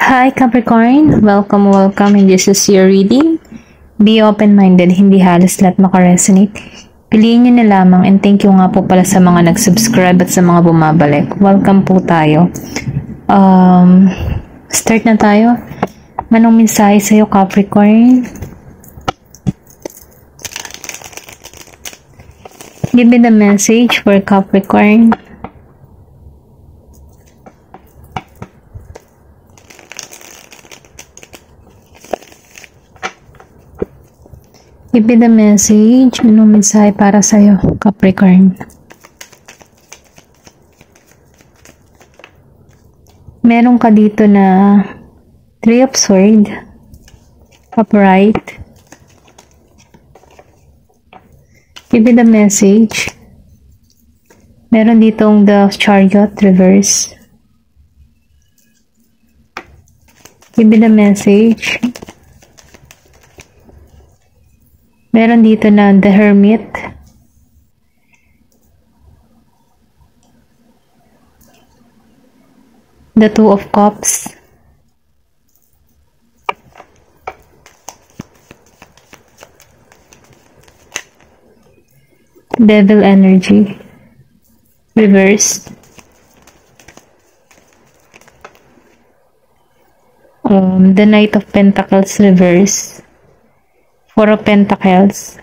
Hi Capricorn, welcome and this is your reading. Be open-minded, hindi halos lahat makaresonate. Piliin nyo na lamang and thank you nga po pala sa mga nag-subscribe at sa mga bumabalik. Welcome po tayo. Start na tayo. Anong mensahe sa'yo Capricorn? Give me the message for Capricorn. Give me the message. Anong mensahe para sa'yo, Capricorn? Meron ka dito na 3 of Swords, upright. Give me the message. Meron ditong the Chariot, reverse. Give me the message. Meron dito na the Hermit. The Two of Cups. Devil energy. Reverse. The Knight of Pentacles, reverse. 4 of Pentacles,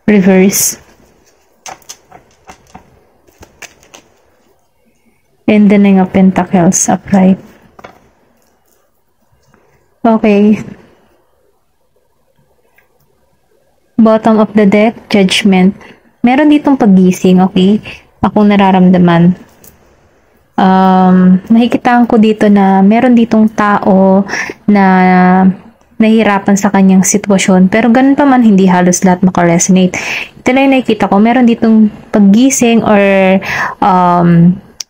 reverse, and the 9 of Pentacles, upright. Okay. Bottom of the deck, Judgment. Meron ditong paggising, okay? Akong nararamdaman. Nakikitaan ko dito na meron ditong tao na nahihirapan sa kanyang sitwasyon. Pero ganun pa man, hindi halos lahat makaresonate. Ito lang yung nakikita ko. Meron ditong paggising or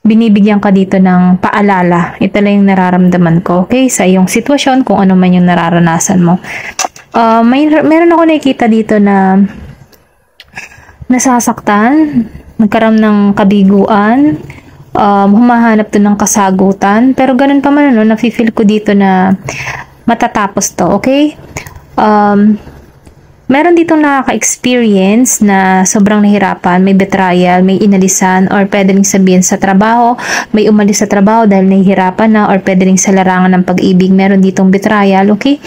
binibigyan ka dito ng paalala. Ito lang yung nararamdaman ko. Okay? Sa iyong sitwasyon, kung ano man yung nararanasan mo. Meron ako nakikita dito na nasasaktan, nagkaroon ng kabiguan, humahanap to ng kasagutan. Pero ganun pa man, nafe-feel ko dito na matatapos to, okay? Meron ditong nakaka-experience na sobrang nahirapan, may betrayal, may inalisan, or pwede rin sabihin sa trabaho, may umalis sa trabaho dahil nahihirapan na, or pwede rin sa larangan ng pag-ibig, meron ditong betrayal, okay?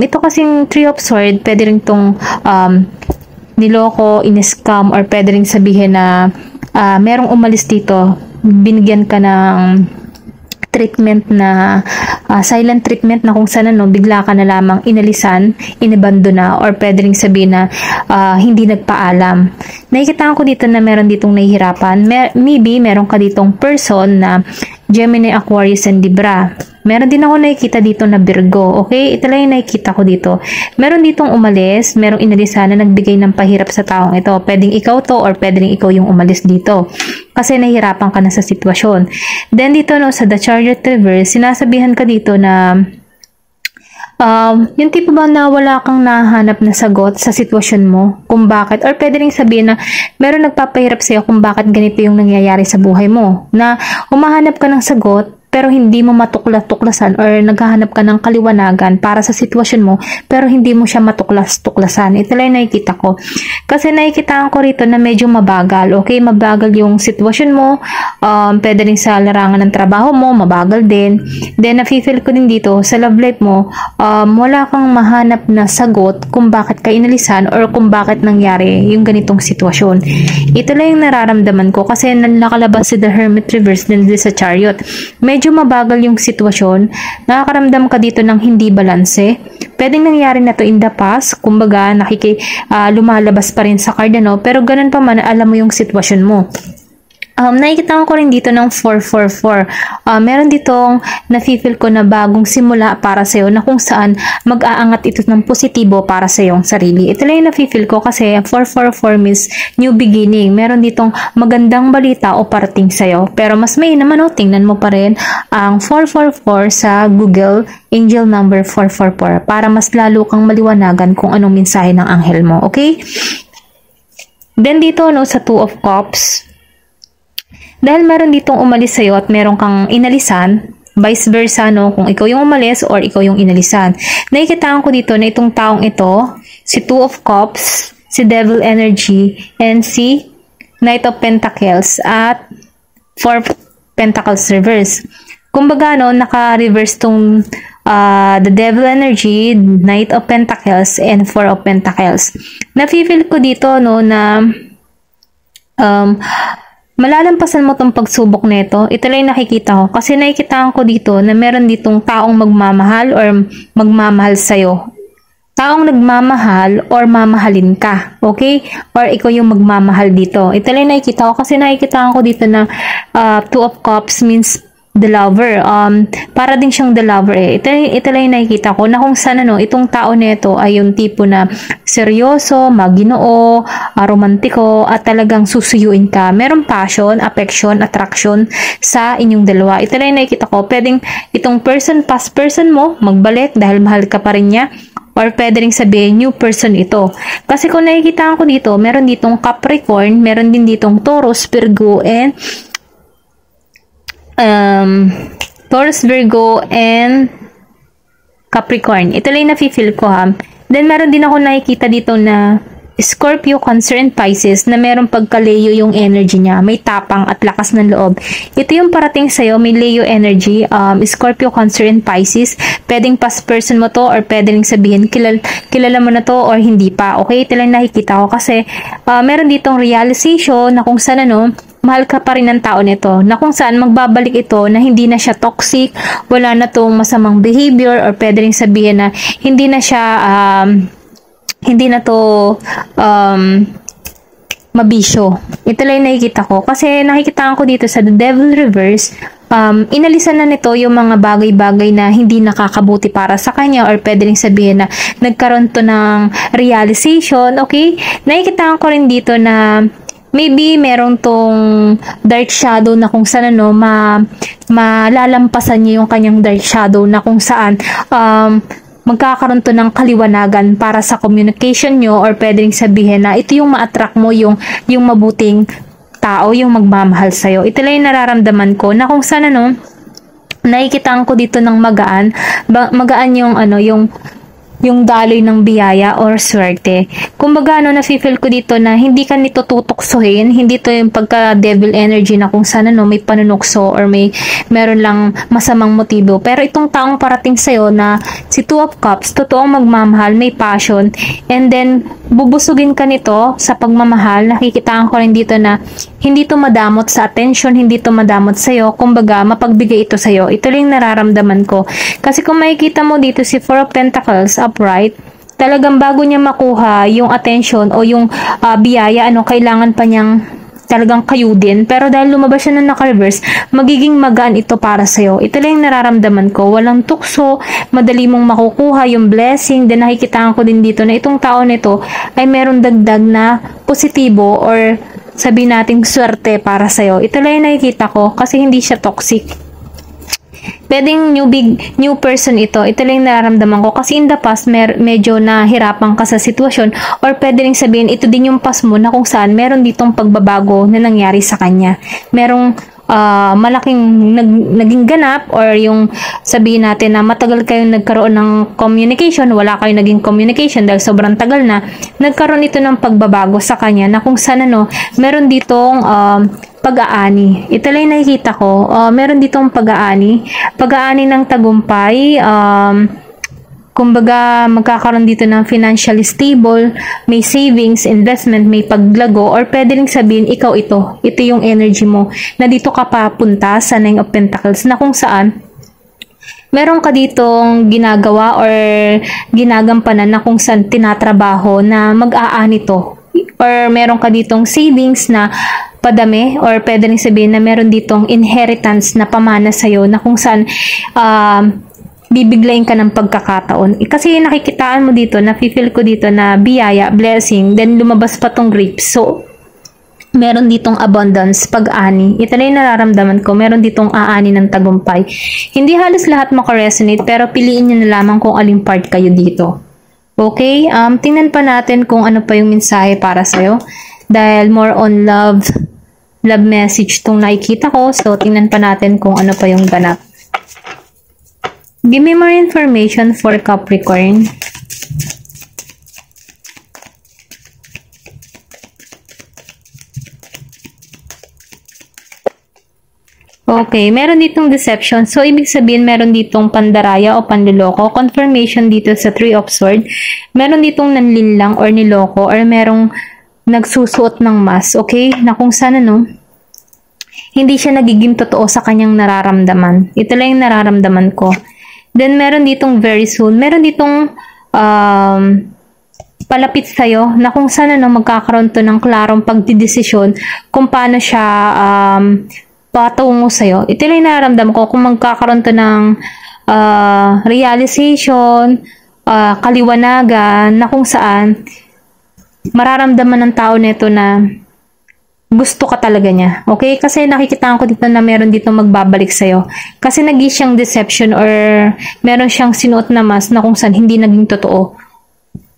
Ito kasing 3 of Swords, pwede rin itong niloko, in-scam, or pwede rin sabihin na merong umalis dito, binigyan ka ng treatment na silent treatment na kung saan bigla ka na lamang inalisan, inabando na, or pwede rin sabihin na hindi nagpaalam. Nakikita ko dito na meron ditong nahihirapan. Maybe meron ka ditong person na Gemini, Aquarius, and Libra. Meron din ako nakikita dito na Virgo. Okay? Ito lang yung nakikita ko dito. Meron ditong umalis, merong inalisan na nagbigay ng pahirap sa taong ito. Pwedeng ikaw to or pwedeng ikaw yung umalis dito. Kasi nahihirapan ka na sa sitwasyon. Then dito sa The Chariot reverse, sinasabihan ka dito na yung tipo ba na wala kang nahanap na sagot sa sitwasyon mo kung bakit, or pwede rin sabihin na meron nagpapahirap sa'yo kung bakit ganito yung nangyayari sa buhay mo, na humahanap ka ng sagot pero hindi mo matuklas-tuklasan, or naghahanap ka ng kaliwanagan para sa sitwasyon mo pero hindi mo siya matuklas-tuklasan. Ito lang nakikita ko. Kasi nakikitaan ko rito na medyo mabagal. Okay, mabagal yung sitwasyon mo. Pwede rin sa larangan ng trabaho mo, mabagal din. Then nafe-feel ko din dito sa love life mo, wala kang mahanap na sagot kung bakit ka inalisan or kung bakit nangyari yung ganitong sitwasyon. Ito lang yung nararamdaman ko kasi nakalabas si The Hermit reverse din sa Chariot. Medyo mabagal yung sitwasyon, nakakaramdam ka dito ng hindi balanse. Pwedeng nangyari na to in the past, kumbaga lumalabas pa rin sa card pero ganun pa man, alam mo yung sitwasyon mo. Nakikita ko rin dito ng 444. Meron ditong nafe-feel ko na bagong simula para sa'yo na kung saan mag-aangat ito ng positibo para sa iyong sarili. Ito lang yung nafe-feel ko kasi 444 means new beginning. Meron ditong magandang balita o parating sa'yo. Pero mas may naman tingnan mo pa rin ang 444 sa Google Angel number 444 para mas lalo kang maliwanagan kung anong mensahe ng anghel mo. Okay? Then dito sa Two of Cups, dahil meron ditong umalis sa'yo at meron kang inalisan, vice versa, no? Kung ikaw yung umalis or ikaw yung inalisan. Nakikitaan ko dito na itong taong ito, si Two of Cups, si Devil Energy, and si Knight of Pentacles at Four of Pentacles reverse. Kumbaga, no, naka-reverse tong the Devil Energy, Knight of Pentacles, and Four of Pentacles. Nafe-feel ko dito, no, na malalampasan mo tong pagsubok nito. Ito lang nakikita ko. Kasi nakikita ko dito na meron ditong taong magmamahal or magmamahal sa'yo. Taong nagmamahal or mamahalin ka. Okay? Or ikaw yung magmamahal dito. Ito lang nakikita ko. Kasi nakikita ko dito na Two of Cups means the lover. Para din siyang the lover eh. Ito lang yung nakikita ko na kung saan ano, itong tao nito ay yung tipo na seryoso, maginoo, romantiko, at talagang susuyuin ka. Meron passion, affection, attraction sa inyong dalawa. Ito lang yung nakikita ko. Pwedeng itong person, past person mo, magbalik dahil mahal ka pa rin niya. Or pwede rin sabihin, new person ito. Kasi kung nakikita ko dito, meron ditong Capricorn, meron din ditong Taurus, Virgo, and Taurus, Virgo, and Capricorn. Ito lang yung nafe-feel ko ha. Then, meron din ako nakikita dito na Scorpio, Cancer, and Pisces na meron pagka-Leo yung energy niya. May tapang at lakas ng loob. Ito yung parating sa'yo, may Leo energy, Scorpio, Cancer, and Pisces. Pwedeng past person mo to or pwedeng sabihin, kilala mo na to or hindi pa. Okay? Ito lang nakikita ko kasi meron ditong realization na kung saan ano, mahal ka pa rin ng tao nito, na kung saan magbabalik ito na hindi na siya toxic, wala na tong masamang behavior, or pwede rin sabihin na hindi na siya hindi na to mabisyo. Ito lang yung nakikita ko. Kasi nakikita ko dito sa The Devil Reverse, inalisan na nito yung mga bagay-bagay na hindi nakakabuti para sa kanya, or pwede rin sabihin na nagkaroon to ng realization. Okay? Nakikita ko rin dito na maybe meron tong dark shadow na kung saan ano, malalampasan niya yung kanyang dark shadow na kung saan magkakaroon to ng kaliwanagan para sa communication nyo, or pwedeng sabihin na ito yung ma-attract mo yung mabuting tao, yung magmamahal sa'yo. Ito lang yung nararamdaman ko na kung saan ano, nakikita ko dito ng magaan yung ano, yung daloy ng biyaya or swerte. Kumbaga, ano, nafe-feel ko dito na hindi ka nito tutuksohin, hindi to yung pagka-devil energy na kung sana no, may panunukso or meron lang masamang motibo. Pero itong taong parating sa'yo na si Two of Cups, totoong magmamahal, may passion, and then bubusugin ka nito sa pagmamahal. Nakikitaan ko rin dito na hindi to madamot sa attention, hindi to madamot sa'yo. Kumbaga, mapagbigay ito sa'yo. Ito lang nararamdaman ko. Kasi kung makikita mo dito si Four of Pentacles, upright, talagang bago niya makuha yung attention o yung biyaya, ano, kailangan pa niyang talagang kayudin. Pero dahil lumabas siya na naka-reverse, magiging magaan ito para sa'yo. Ito lang yung nararamdaman ko. Walang tukso, madali mong makukuha yung blessing. Then nakikitaan ko din dito na itong tao nito ay meron dagdag na positibo or sabihin nating swerte para sa'yo. Ito lang yung nakikita ko kasi hindi siya toxic. Pwedeng new person ito. Ito lang yung nararamdaman ko. Kasi in the past, medyo nahirapan ka sa sitwasyon, or pwede rin sabihin, ito din yung past mo na kung saan meron ditong pagbabago na nangyari sa kanya. Merong malaking naging ganap, or yung sabihin natin na matagal kayong nagkaroon ng communication, wala kayong naging communication dahil sobrang tagal na, nagkaroon ito ng pagbabago sa kanya na kung saan ano, meron ditong pag-aani. Ito lang yung nakikita ko. Meron ditong pag-aani ng tagumpay. Kumbaga, magkakaroon dito ng financially stable, may savings, investment, may paglago, or pwede rin sabihin, ikaw ito. Ito yung energy mo na dito ka papunta sa Nine of Pentacles na kung saan meron ka ditong ginagawa or ginagampanan na kung saan tinatrabaho na mag-aani to. Or meron ka ditong savings na padami, or pwede rin sabihin na meron ditong inheritance na pamana sa'yo na kung saan bibiglayin ka ng pagkakataon. Kasi nakikitaan mo dito, nafe-feel ko dito na biyaya, blessing, then lumabas pa tong grapes. So, meron ditong abundance, pag-ani. Ito na yung nararamdaman ko, meron ditong aani ng tagumpay. Hindi halos lahat makaresonate, pero piliin nyo na lamang kung aling part kayo dito. Okay? Tingnan pa natin kung ano pa yung mensahe para sa'yo. Dahil more on love message tong nakikita ko. So, tingnan pa natin kung ano pa yung ganap. Give me more information for Capricorn. Okay, meron ditong deception. So, ibig sabihin, meron ditong pandaraya o panliloko. Confirmation dito sa Three of Swords. Meron ditong nanlinlang or niloko or merong nagsusuot ng mask. Okay? Na kung sana, no? Hindi siya nagiging totoo sa kanyang nararamdaman. Ito lang yung nararamdaman ko. Then, meron ditong very soon. Meron ditong palapit sa'yo na kung sana, no, magkakaroon to ng klarong pagdidesisyon kung paano siya patungo sa'yo. Ito lang yung nararamdaman ko kung magkakaroon to ng realization, kaliwanagan, na kung saan mararamdaman ng tao nito na gusto ka talaga niya. Okay? Kasi nakikita ko dito na meron dito magbabalik sa'yo. Kasi naging siyang deception or meron siyang sinuot na mask na kung saan hindi naging totoo.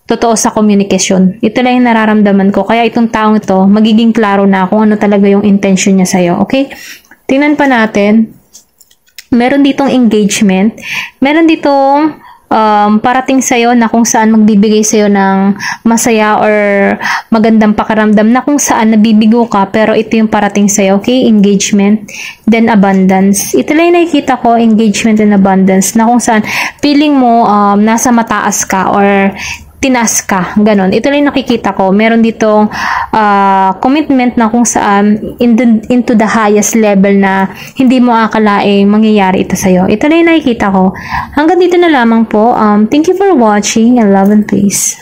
Totoo sa komunikasyon. Ito lang yung nararamdaman ko. Kaya itong taong ito, magiging klaro na kung ano talaga yung intention niya sa'yo. Okay? Tingnan pa natin. Meron ditong engagement. Meron ditong parating sa'yo na kung saan magbibigay sa'yo ng masaya or magandang pakiramdam na kung saan nabibigo ka pero ito yung parating sa'yo. Okay? Engagement. Then abundance. Ito lang yung nakikita ko, engagement and abundance, na kung saan feeling mo nasa mataas ka or tinas ka, ganon. Ito lang nakikita ko. Meron ditong commitment na kung saan into the highest level na hindi mo akalaing mangyayari ito sa'yo. Ito lang nakikita ko. Hanggang dito na lamang po. Thank you for watching and love and peace.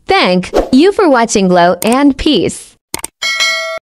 Thank you for watching Glow and Peace.